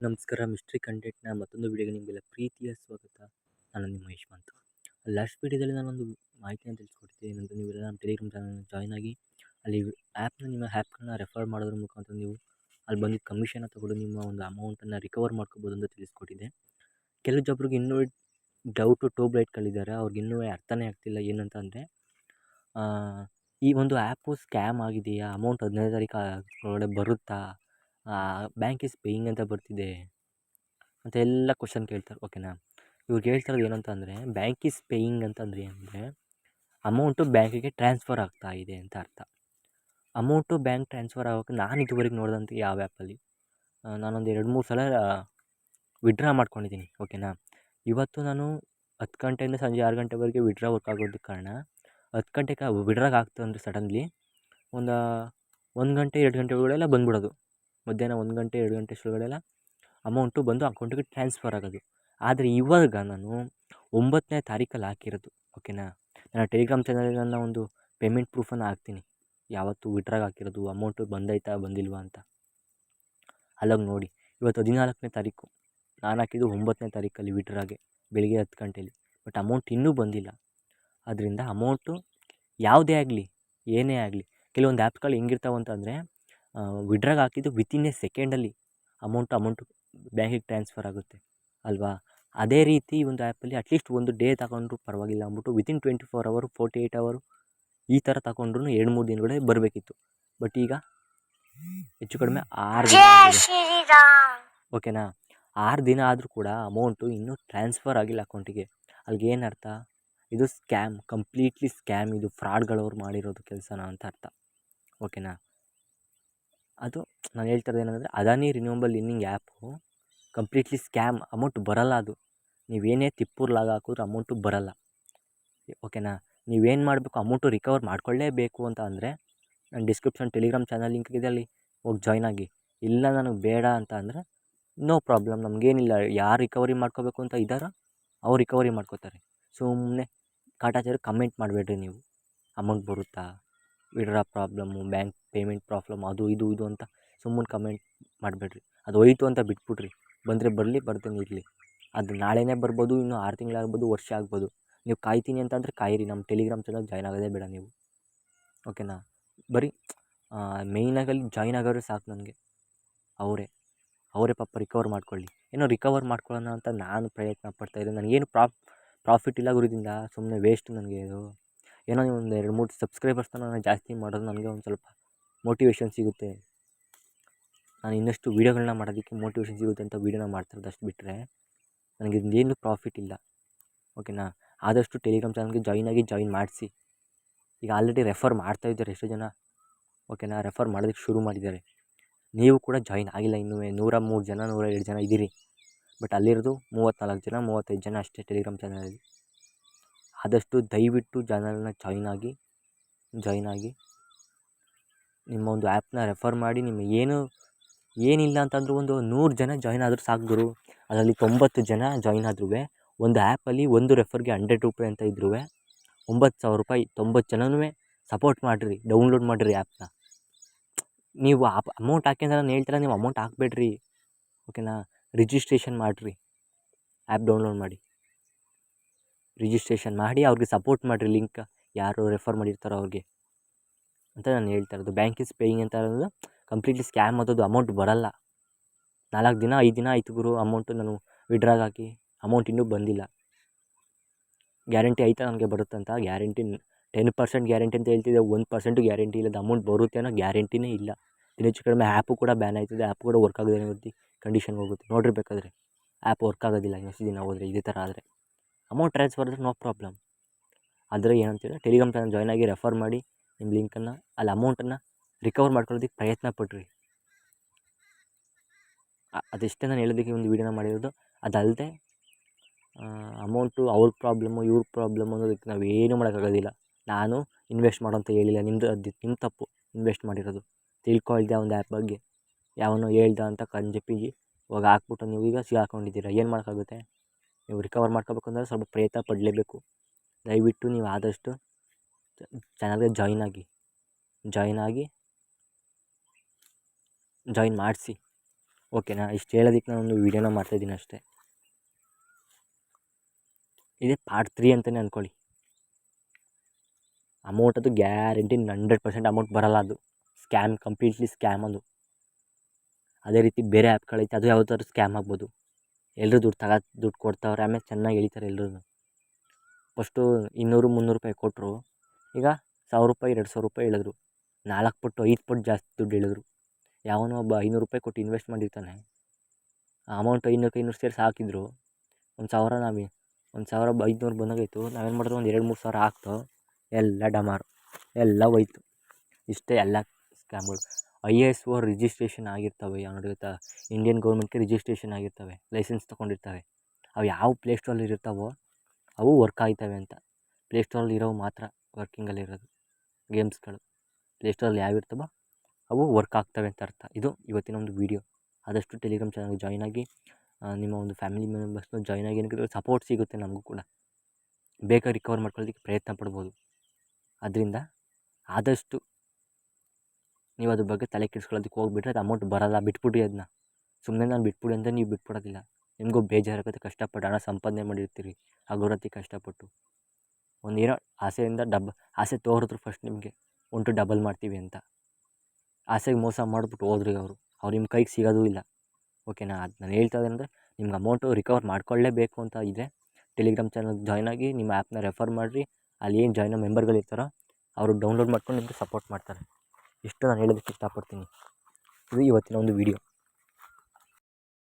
ನಮಸ್ಕಾರ. ಮಿಸ್ಟ್ರಿ ಕಂಟೆಂಟ್ನ ಮತ್ತೊಂದು ವಿಡಿಯೋಗೆ ನಿಮಗೆಲ್ಲ ಪ್ರೀತಿಯ ಸ್ವಾಗತ. ನಾನು ನಿಮ್ಮ ಯಶ್ವಂತ್. ಲಾಸ್ಟ್ ವಿಡಿಯೋದಲ್ಲಿ ನಾನೊಂದು ಮಾಹಿತಿಯನ್ನು ತಿಳಿಸ್ಕೊಟ್ಟಿದ್ದೆ. ಏನಂತ ನೀವೆಲ್ಲ ನಮ್ಮ ಟೆಲಿಗ್ರಾಮ್ ಚಾನಲ್ನ ಜಾಯ್ನ್ ಆಗಿ ಅಲ್ಲಿ ನಿಮ್ಮ ಆ್ಯಪ್ಗಳನ್ನ ರೆಫರ್ ಮಾಡೋದ್ರ ಮುಖಾಂತರ ನೀವು ಅಲ್ಲಿ ಬಂದು ಕಮಿಷನ್ನ ತಗೊಂಡು ನಿಮ್ಮ ಒಂದು ಅಮೌಂಟನ್ನು ರಿಕವರ್ ಮಾಡ್ಕೋಬೋದು ಅಂತ ತಿಳಿಸ್ಕೊಟ್ಟಿದ್ದೆ. ಕೆಲವು ಜೊಬ್ರಿಗೆ ಇನ್ನೂ ಡೌಟು ಟ್ಯೂಬ್ಲೈಟ್ಗಳಿದ್ದಾರೆ, ಅವ್ರಿಗೆ ಇನ್ನೂ ಅರ್ಥನೇ ಆಗ್ತಿಲ್ಲ. ಏನಂತ ಅಂದರೆ ಈ ಒಂದು ಆ್ಯಪು ಸ್ಕ್ಯಾಮ್ ಆಗಿದೆಯಾ, ಅಮೌಂಟ್ 15ನೇ ತಾರೀಕು ಒಳಗಡೆ ಬರುತ್ತಾ, ಬ್ಯಾಂಕ್ ಈಸ್ ಪೇಯಿಂಗ್ ಅಂತ ಬರ್ತಿದೆ ಅಂತ ಎಲ್ಲ ಕ್ವಶನ್ ಕೇಳ್ತಾರೆ. ಓಕೆನಾ, ಇವ್ರಿಗೆ ಹೇಳ್ತಾರದು ಏನಂತ ಅಂದರೆ ಬ್ಯಾಂಕ್ ಈಸ್ ಪೇಯಿಂಗ್ ಅಂತಂದರೆ ಅಂದರೆ ಅಮೌಂಟು ಬ್ಯಾಂಕಿಗೆ ಟ್ರಾನ್ಸ್ಫರ್ ಆಗ್ತಾ ಇದೆ ಅಂತ ಅರ್ಥ. ಅಮೌಂಟು ಬ್ಯಾಂಕ್ ಟ್ರಾನ್ಸ್ಫರ್ ಆಗೋಕ್ಕೆ ನಾನು ಇದುವರೆಗೆ ನೋಡಿದಂಥ ಯಾವ ಆ್ಯಪಲ್ಲಿ ನಾನೊಂದು 2-3 ಸಲ ವಿಡ್ರಾ ಮಾಡ್ಕೊಂಡಿದ್ದೀನಿ. ಓಕೆನಾ, ಇವತ್ತು ನಾನು 10 ಗಂಟೆಯಿಂದ ಸಂಜೆ 6 ಗಂಟೆವರೆಗೆ ವಿಡ್ರಾ ವರ್ಕ್ ಆಗೋದಕ್ಕೆ ಕಾರಣ 10 ಗಂಟೆಗೆ ವಿಡ್ರಾಗೆ ಆಗ್ತು ಅಂದರೆ ಸಡನ್ಲಿ ಒಂದು 1 ಗಂಟೆ 2 ಗಂಟೆ ಒಳಗಡೆಲ್ಲ ಬಂದ್ಬಿಡೋದು. ಮಧ್ಯಾಹ್ನ 1 ಗಂಟೆ 2 ಗಂಟೆ ಅಷ್ಟರೊಳಗಡೆಲ್ಲ ಅಮೌಂಟು ಬಂದು ಅಕೌಂಟಿಗೆ ಟ್ರಾನ್ಸ್ಫರ್ ಆಗೋದು. ಆದರೆ ಇವಾಗ ನಾನು 9ನೇ ತಾರೀಕಲ್ಲಿ ಹಾಕಿರೋದು. ಓಕೆನಾ, ನಾನು ಟೆಲಿಗ್ರಾಮ್ ಚಾನಲಲ್ಲಿ ನನ್ನ ಒಂದು ಪೇಮೆಂಟ್ ಪ್ರೂಫನ್ನು ಹಾಕ್ತೀನಿ, ಯಾವತ್ತು ವಿಡ್ರಾಗೆ ಹಾಕಿರೋದು, ಅಮೌಂಟು ಬಂದೈತಾ ಬಂದಿಲ್ವಾ ಅಂತ. ಅಲ್ಲೋಗಿ ನೋಡಿ. ಇವತ್ತು 14ನೇ ತಾರೀಕು, ನಾನು ಹಾಕಿದ್ದು 9ನೇ ತಾರೀಕಲ್ಲಿ ವಿಡ್ರಾಗೆ ಬೆಳಿಗ್ಗೆ 10 ಗಂಟೆಯಲ್ಲಿ. ಬಟ್ ಅಮೌಂಟ್ ಇನ್ನೂ ಬಂದಿಲ್ಲ. ಅದರಿಂದ ಅಮೌಂಟು ಯಾವುದೇ ಆಗಲಿ ಏನೇ ಆಗಲಿ, ಕೆಲವೊಂದು ಆ್ಯಪ್ಗಳು ಹೆಂಗಿರ್ತಾವೆ ಅಂತಂದರೆ ವಿಡ್ರಾಗೆ ಹಾಕಿದ್ದು ವಿತಿನ್ ಎ ಸೆಕೆಂಡಲ್ಲಿ ಅಮೌಂಟು ಬ್ಯಾಂಕಿಗೆ ಟ್ರಾನ್ಸ್ಫರ್ ಆಗುತ್ತೆ ಅಲ್ವಾ. ಅದೇ ರೀತಿ ಒಂದು ಆ್ಯಪಲ್ಲಿ ಅಟ್ಲೀಸ್ಟ್ ಒಂದು ಡೇ ತಗೊಂಡ್ರು ಪರವಾಗಿಲ್ಲ ಅಂದ್ಬಿಟ್ಟು ವಿತಿನ್ 24 ಅವರು 48 ಅವರು ಈ ಥರ ತಗೊಂಡ್ರು 2-3 ದಿನಗಳೇ ಬರಬೇಕಿತ್ತು. ಬಟ್ ಈಗ ಹೆಚ್ಚು ಕಡಿಮೆ 6 ದಿನ ಆಗಿದೆ. ಓಕೆನಾ, 6 ದಿನ ಆದರೂ ಕೂಡ ಅಮೌಂಟು ಇನ್ನೂ ಟ್ರಾನ್ಸ್ಫರ್ ಆಗಿಲ್ಲ ಅಕೌಂಟಿಗೆ. ಅಲ್ಲಿಗೆ ಏನು ಅರ್ಥ, ಇದು ಸ್ಕ್ಯಾಮ್, ಕಂಪ್ಲೀಟ್ಲಿ ಸ್ಕ್ಯಾಮ್, ಇದು ಫ್ರಾಡ್ಗಳವ್ರು ಮಾಡಿರೋದು ಕೆಲಸನ ಅಂತ ಅರ್ಥ. ಓಕೆನಾ, ಅದು ನಾನು ಹೇಳ್ತಿರೋದು ಏನಂದರೆ Adani renewable linking app completely scam. Amount ಬರಲ್ಲ. ಅದು ನೀವೇನೇ ತಿಪ್ಪುರ್ಲಾಗ ಹಾಕಿದ್ರು ಅಮೌಂಟು ಬರಲ್ಲ. ಓಕೆನಾ, ನೀವೇನು ಮಾಡಬೇಕು, ಅಮೌಂಟು ರಿಕವರ್ ಮಾಡ್ಕೊಳ್ಳೇಬೇಕು ಅಂತ ಅಂದರೆ ನಾನು ಡಿಸ್ಕ್ರಿಪ್ಷನ್ ಟೆಲಿಗ್ರಾಮ್ ಚಾನಲ್ ಲಿಂಕ್ ಇದೆ, ಅಲ್ಲಿ ಹೋಗಿ ಜಾಯ್ನ್ ಆಗಿ. ಇಲ್ಲ ನನಗೆ ಬೇಡ ಅಂತ ಅಂದರೆ ನೋ ಪ್ರಾಬ್ಲಮ್, ನಮಗೇನಿಲ್ಲ. ಯಾರು ರಿಕವರಿ ಮಾಡ್ಕೋಬೇಕು ಅಂತ ಇದ್ದಾರೋ ಅವ್ರು ರಿಕವರಿ ಮಾಡ್ಕೋತಾರೆ. ಸುಮ್ಮನೆ ಕಾಟಾಚಾರ ಕಮೆಂಟ್ ಮಾಡಬೇಡ್ರಿ ನೀವು. ಅಮೌಂಟ್ ಬರುತ್ತಾ, withdraw problem, bank payment problem, ಅದು ಇದು ಅಂತ ಸುಮ್ಮನೆ ಕಮೆಂಟ್ ಮಾಡಬೇಡ್ರಿ. ಅದು ಹೋಯ್ತು ಅಂತ ಬಿಟ್ಬಿಡ್ರಿ. ಬಂದರೆ ಬರಲಿ, ಬರ್ದೇನೆ ಇರಲಿ. ಅದು ನಾಳೆನೇ ಬರ್ಬೋದು, ಇನ್ನೂ 6 ತಿಂಗಳಾಗ್ಬೋದು, ವರ್ಷ ಆಗ್ಬೋದು. ನೀವು ಕಾಯ್ತೀನಿ ಅಂತಂದರೆ ಕಾಯಿರಿ. ನಮ್ಮ ಟೆಲಿಗ್ರಾಮ್ ಚಾನಲ್ ಜಾಯ್ನ್ ಆಗೋದೇ ಬೇಡ ನೀವು. ಓಕೆನಾ, ಬರೀ ಮೇಯ್ನಾಗಿ ಅಲ್ಲಿ ಜಾಯ್ನ್ ಆಗೋರು ಸಾಕು ನನಗೆ. ಅವರೇ ಪಾಪ ರಿಕವರ್ ಮಾಡ್ಕೊಳ್ಳಿ. ಏನೋ ರಿಕವರ್ ಮಾಡ್ಕೊಳ್ಳೋಣ ಅಂತ ನಾನು ಪ್ರಯತ್ನ ಪಡ್ತಾಯಿದ್ದೆ. ನನಗೇನು ಪ್ರಾಫಿಟ್ ಇಲ್ಲ ಗುರುದಿಂದ, ಸುಮ್ಮನೆ ವೇಸ್ಟ್ ನನಗೆ ಇದು. ಏನೋ ಒಂದು 2-3 ಸಬ್ಸ್ಕ್ರೈಬರ್ಸ್ನ ನಾನು ಜಾಸ್ತಿ ಮಾಡೋದು ನನಗೆ ಒಂದು ಸ್ವಲ್ಪ ಮೋಟಿವೇಶನ್ ಸಿಗುತ್ತೆ. ನಾನು ಇನ್ನಷ್ಟು ವೀಡಿಯೋಗಳನ್ನ ಮಾಡೋದಕ್ಕೆ ಮೋಟಿವೇಶನ್ ಸಿಗುತ್ತೆ ಅಂತ ವೀಡಿಯೋನ ಮಾಡ್ತಿರೋದು. ಅಷ್ಟು ಬಿಟ್ಟರೆ ನನಗೆ ಇನ್ನೇನು ಪ್ರಾಫಿಟ್ ಇಲ್ಲ. ಓಕೆನಾ, ಆದಷ್ಟು ಟೆಲಿಗ್ರಾಮ್ ಚಾನಲ್ಗೆ ಜಾಯ್ನ್ ಮಾಡಿಸಿ. ಈಗ ಆಲ್ರೆಡಿ ರೆಫರ್ ಮಾಡ್ತಾಯಿದ್ದಾರೆ ಎಷ್ಟೋ ಜನ. ಓಕೆನಾ, ರೆಫರ್ ಮಾಡೋದಕ್ಕೆ ಶುರು ಮಾಡಿದ್ದಾರೆ. ನೀವು ಕೂಡ ಜಾಯ್ನ್ ಆಗಿಲ್ಲ ಇನ್ನೂ. 103 ಜನ 102 ಜನ ಇದ್ದೀರಿ. ಬಟ್ ಅಲ್ಲಿರೋದು 34 ಜನ 35 ಜನ ಅಷ್ಟೇ ಟೆಲಿಗ್ರಾಮ್ ಚಾನಲಲ್ಲಿ. ಆದಷ್ಟು ದಯವಿಟ್ಟು ಚಾನಲ್ನ ಜಾಯ್ನ್ ಆಗಿ ನಿಮ್ಮ ಒಂದು ಆ್ಯಪ್ನ ರೆಫರ್ ಮಾಡಿ. ನಿಮಗೆ ಏನಿಲ್ಲ ಅಂತಂದರೂ ಒಂದು 100 ಜನ ಜಾಯ್ನ್ ಆದರೂ ಸಾಕು ಗುರು. ಅದರಲ್ಲಿ 90 ಜನ ಜಾಯ್ನ್ ಆದ್ರೂ ಒಂದು ಆ್ಯಪಲ್ಲಿ ಒಂದು ರೆಫರ್ಗೆ 100 ರೂಪಾಯಿ ಅಂತ ಇದ್ರೂ 9,000 ರೂಪಾಯಿ. 90 ಜನನೂ ಸಪೋರ್ಟ್ ಮಾಡಿರಿ, ಡೌನ್ಲೋಡ್ ಮಾಡಿರಿ ಆ್ಯಪ್ನ. ನೀವು ಅಮೌಂಟ್ ಹಾಕಿ ಅಂತ ನಾನು ಹೇಳ್ತೀರ, ನೀವು ಅಮೌಂಟ್ ಹಾಕಬೇಡ್ರಿ. ಓಕೆನಾ, ರಿಜಿಸ್ಟ್ರೇಷನ್ ಮಾಡಿರಿ, ಆ್ಯಪ್ ಡೌನ್ಲೋಡ್ ಮಾಡಿ, ರಿಜಿಸ್ಟ್ರೇಷನ್ ಮಾಡಿ ಅವ್ರಿಗೆ ಸಪೋರ್ಟ್ ಮಾಡಿರಿ. ಲಿಂಕ್ ಯಾರು ರೆಫರ್ ಮಾಡಿರ್ತಾರೋ ಅವ್ರಿಗೆ ಅಂತ ನಾನು ಹೇಳ್ತಾ ಇರೋದು. ಬ್ಯಾಂಕ್ ಈಸ್ ಪೇಯಿಂಗ್ ಅಂತ ಇರೋದು ಕಂಪ್ಲೀಟ್ಲಿ ಸ್ಕ್ಯಾಮ್. ಅದು ಅಮೌಂಟ್ ಬರಲ್ಲ. 4 ದಿನ 5 ದಿನ ಆಯಿತು ಗುರು ಅಮೌಂಟು ನಾನು ವಿಡ್ರಾಗೆ ಹಾಕಿ, ಅಮೌಂಟ್ ಇನ್ನೂ ಬಂದಿಲ್ಲ. ಗ್ಯಾರಂಟಿ ಆಯಿತಾ ನನಗೆ ಬರುತ್ತಂತ? ಗ್ಯಾರಂಟಿ 10% ಗ್ಯಾರಂಟಿ ಅಂತ ಹೇಳ್ತಿದ್ದೆ. 1% ಗ್ಯಾರಂಟಿ ಇಲ್ಲ. ಅಮೌಂಟ್ ಬರುತ್ತೆ ಅನ್ನೋ ಗ್ಯಾರಂಟಿನೇ ಇಲ್ಲ. ಹೆಚ್ಚು ಕಡಿಮೆ ಆ್ಯಪು ಕೂಡ ಬ್ಯಾನ್ ಆಯ್ತದೆ. ಆ್ಯಪ್ ಕೂಡ ವರ್ಕ್ ಆಗೋದೇ ಕಂಡೀಷನ್ಗೆ ಹೋಗುತ್ತೆ. ನೋಡಿರ್ಬೇಕಾದ್ರೆ ಆ್ಯಪ್ ವರ್ಕ್ ಆಗೋದಿಲ್ಲ ಇನ್ನಷ್ಟು ದಿನ ಹೋದರೆ. ಇದೇ ಥರ ಆದರೆ ಅಮೌಂಟ್ ಟ್ರಾನ್ಸ್ಫರ್ ಆದರೆ ನೋ ಪ್ರಾಬ್ಲಮ್. ಆದರೆ ಏನಂತೇಳಿ ಟೆಲಿಗ್ರಾಮ್ ಚಾನಲ್ ಜಾಯ್ನ್ ಆಗಿ ರೆಫರ್ ಮಾಡಿ ನಿಮ್ಮ ಲಿಂಕನ್ನು, ಅಲ್ಲಿ ಅಮೌಂಟನ್ನು ರಿಕವರ್ ಮಾಡ್ಕೊಳ್ಳೋದಕ್ಕೆ ಪ್ರಯತ್ನ ಪಡ್ರಿ. ಅದೆಷ್ಟೇ ನಾನು ಹೇಳೋದಕ್ಕೆ ಒಂದು ವೀಡಿಯೋನ ಮಾಡಿರೋದು. ಅದಲ್ಲದೆ ಅಮೌಂಟು ಅವ್ರ ಪ್ರಾಬ್ಲಮ್ಮು ಇವ್ರ ಪ್ರಾಬ್ಲಮ್ ಅನ್ನೋದಕ್ಕೆ ನಾವೇನು ಮಾಡೋಕ್ಕಾಗೋದಿಲ್ಲ. ನಾನು ಇನ್ವೆಸ್ಟ್ ಮಾಡೋಂತ ಹೇಳಿಲ್ಲ, ಅದು ನಿಮ್ಮ ತಪ್ಪು. ಇನ್ವೆಸ್ಟ್ ಮಾಡಿರೋದು ತಿಳ್ಕೊಳ್ದೆ ಒಂದು ಆ್ಯಪ್ ಬಗ್ಗೆ ಯಾವನೋ ಹೇಳ್ದ ಅಂತ ಕಂಜಪ್ಪಿ ಇವಾಗ ಹಾಕ್ಬಿಟ್ಟು ನೀವು ಈಗ ಸಿಗಾಕೊಂಡಿದ್ದೀರ. ಏನು ಮಾಡೋಕ್ಕಾಗುತ್ತೆ? ನೀವು ರಿಕವರ್ ಮಾಡ್ಕೋಬೇಕು ಅಂದರೆ ಸ್ವಲ್ಪ ಪ್ರಯತ್ನ ಪಡಲೇಬೇಕು. ದಯವಿಟ್ಟು ನೀವು ಆದಷ್ಟು ಚಾನಲ್ಗೆ ಜಾಯ್ನ್ ಮಾಡಿಸಿ. ಓಕೆನಾ? ಇಷ್ಟು ಹೇಳೋದಕ್ಕೆ ನಾನೊಂದು ವೀಡಿಯೋನ ಮಾಡ್ತಾಯಿದ್ದೀನಿ ಅಷ್ಟೇ. ಇದೇ ಪಾರ್ಟ್ 3 ಅಂತಲೇ ಅಂದ್ಕೊಳ್ಳಿ. ಅಮೌಂಟ್ ಅದು ಗ್ಯಾರಂಟಿ 100% ಅಮೌಂಟ್ ಬರೋಲ್ಲ. ಅದು ಸ್ಕ್ಯಾಮ್, ಕಂಪ್ಲೀಟ್ಲಿ ಸ್ಕ್ಯಾಮ್ ಅದು. ಅದೇ ರೀತಿ ಬೇರೆ ಆ್ಯಪ್ಗಳೈತೆ, ಅದು ಯಾವ್ದಾದ್ರು ಸ್ಕ್ಯಾಮ್ ಆಗ್ಬೋದು. ಎಲ್ಲರೂ ದುಡ್ಡು ಕೊಡ್ತಾವ್ರೆ, ಆಮೇಲೆ ಚೆನ್ನಾಗಿ ಎಳಿತಾರೆ ಎಲ್ಲರೂ. ಫಸ್ಟು 200-300 ರೂಪಾಯಿ ಕೊಟ್ಟರು, ಈಗ 1000 ರೂಪಾಯಿ 2000 ರೂಪಾಯಿ ಹೇಳಿದ್ರು, 4 ಪಟ್ಟು 5 ಪಟ್ಟು ಜಾಸ್ತಿ ದುಡ್ಡು ಹೇಳಿದ್ರು. ಯಾವನೋ ಒಬ್ಬ 500 ರೂಪಾಯಿ ಕೊಟ್ಟು ಇನ್ವೆಸ್ಟ್ ಮಾಡಿರ್ತಾನೆ, ಆ ಅಮೌಂಟ್ 500 ಸೇರಿಸಿ ಹಾಕಿದ್ರು, 1000 500 ಬಂದಾಗಾಯ್ತು. ನಾವೇನು ಮಾಡಿದ್ರು, ಒಂದು 2-3 ಸಾವಿರ ಹಾಕ್ತೋ, ಎಲ್ಲ ಡಮಾರು, ಎಲ್ಲ ಹೋಯ್ತು. ಇಷ್ಟೇ ಎಲ್ಲ ಸ್ಕ್ಯಾಮ್ಗಳು. IAS ರಿಜಿಸ್ಟ್ರೇಷನ್ ಆಗಿರ್ತವೆ, ಯಾವ ನೋಡಿ ಗೊತ್ತಾ, ಇಂಡಿಯನ್ ಗೌರ್ಮೆಂಟ್ಗೆ ರಿಜಿಸ್ಟ್ರೇಷನ್ ಆಗಿರ್ತವೆ, ಲೈಸೆನ್ಸ್ ತೊಗೊಂಡಿರ್ತವೆ. ಅವು ಯಾವ ಪ್ಲೇಸ್ಟೋರಲ್ಲಿ ಇರ್ತಾವೋ ಅವು ವರ್ಕ್ ಆಗ್ತವೆ ಅಂತ. ಪ್ಲೇಸ್ಟೋರಲ್ಲಿ ಇರೋವು ಮಾತ್ರ ವರ್ಕಿಂಗಲ್ಲಿರೋದು ಗೇಮ್ಸ್ಗಳು. ಪ್ಲೇಸ್ಟೋರಲ್ಲಿ ಯಾವ ಇರ್ತವೋ ಅವು ವರ್ಕ್ ಆಗ್ತವೆ ಅಂತ ಅರ್ಥ. ಇದು ಇವತ್ತಿನ ಒಂದು ವೀಡಿಯೋ. ಆದಷ್ಟು ಟೆಲಿಗ್ರಾಮ್ ಚಾನಲ್ಗೆ ಜಾಯ್ನ್ ಆಗಿ, ನಿಮ್ಮ ಒಂದು ಫ್ಯಾಮಿಲಿ ಮೆಂಬರ್ಸ್ನ ಜಾಯ್ನ್ ಆಗಿ, ಏನಕ್ಕೆ ಸಪೋರ್ಟ್ ಸಿಗುತ್ತೆ ನಮಗೂ ಕೂಡ. ಬೇಗ ರಿಕವರ್ ಮಾಡ್ಕೊಳ್ಳೋದಕ್ಕೆ ಪ್ರಯತ್ನ ಪಡ್ಬೋದು. ಅದರಿಂದ ಆದಷ್ಟು ನೀವು ಅದ್ರ ಬಗ್ಗೆ ತಲೆ ಕೆಡಿಸ್ಕೊಳ್ಳೋದಕ್ಕೆ ಹೋಗ್ಬಿಟ್ರೆ ಅದು ಅಮೌಂಟ್ ಬರೋಲ್ಲ. ಬಿಟ್ಬಿಡಿ ಅದನ್ನ. ಸುಮ್ಮನೆ ನಾನು ಬಿಟ್ಬಿಡಿ ಅಂತ ನೀವು ಬಿಟ್ಬಿಡೋದಿಲ್ಲ. ನಿಮಗೂ ಬೇಜಾರಾಗುತ್ತೆ, ಕಷ್ಟಪಟ್ಟು ಹಣ ಸಂಪಾದನೆ ಮಾಡಿರ್ತೀರಿ ಹಗರತ್ತಿ ಕಷ್ಟಪಟ್ಟು. ಒಂದೇನೋ ಆಸೆಯಿಂದ ಆಸೆ ತೋರಿದ್ರು ಫಸ್ಟ್ ನಿಮಗೆ, ಒಂಟು ಡಬಲ್ ಮಾಡ್ತೀವಿ ಅಂತ. ಆಸೆಗೆ ಮೋಸ ಮಾಡಿಬಿಟ್ಟು ಹೋದ್ರಿ ಅವರು ನಿಮ್ಮ ಕೈಗೆ ಸಿಗೋದೂ ಇಲ್ಲ. ಓಕೆನಾ? ಅದು ನಾನು ಹೇಳ್ತಾ ಇದ್ದೇನೆಂದರೆ, ನಿಮ್ಗೆ ಅಮೌಂಟು ರಿಕವರ್ ಮಾಡ್ಕೊಳ್ಳೇಬೇಕು ಅಂತ ಇದೆ, ಟೆಲಿಗ್ರಾಮ್ ಚಾನಲ್ಗೆ ಜಾಯ್ನ್ ಆಗಿ, ನಿಮ್ಮ ಆ್ಯಪ್ನ ರೆಫರ್ ಮಾಡಿರಿ. ಅಲ್ಲಿ ಏನು ಜಾಯ್ನ್ ಮೆಂಬರ್ಗಳಿರ್ತಾರೋ ಅವರು ಡೌನ್ಲೋಡ್ ಮಾಡ್ಕೊಂಡು ನಿಮಗೆ ಸಪೋರ್ಟ್ ಮಾಡ್ತಾರೆ. ಇಷ್ಟು ನಾನು ಹೇಳೋದಕ್ಕೆ ಇಷ್ಟಪಡ್ತೀನಿ. ಇದು ಇವತ್ತಿನ ಒಂದು ವೀಡಿಯೋ.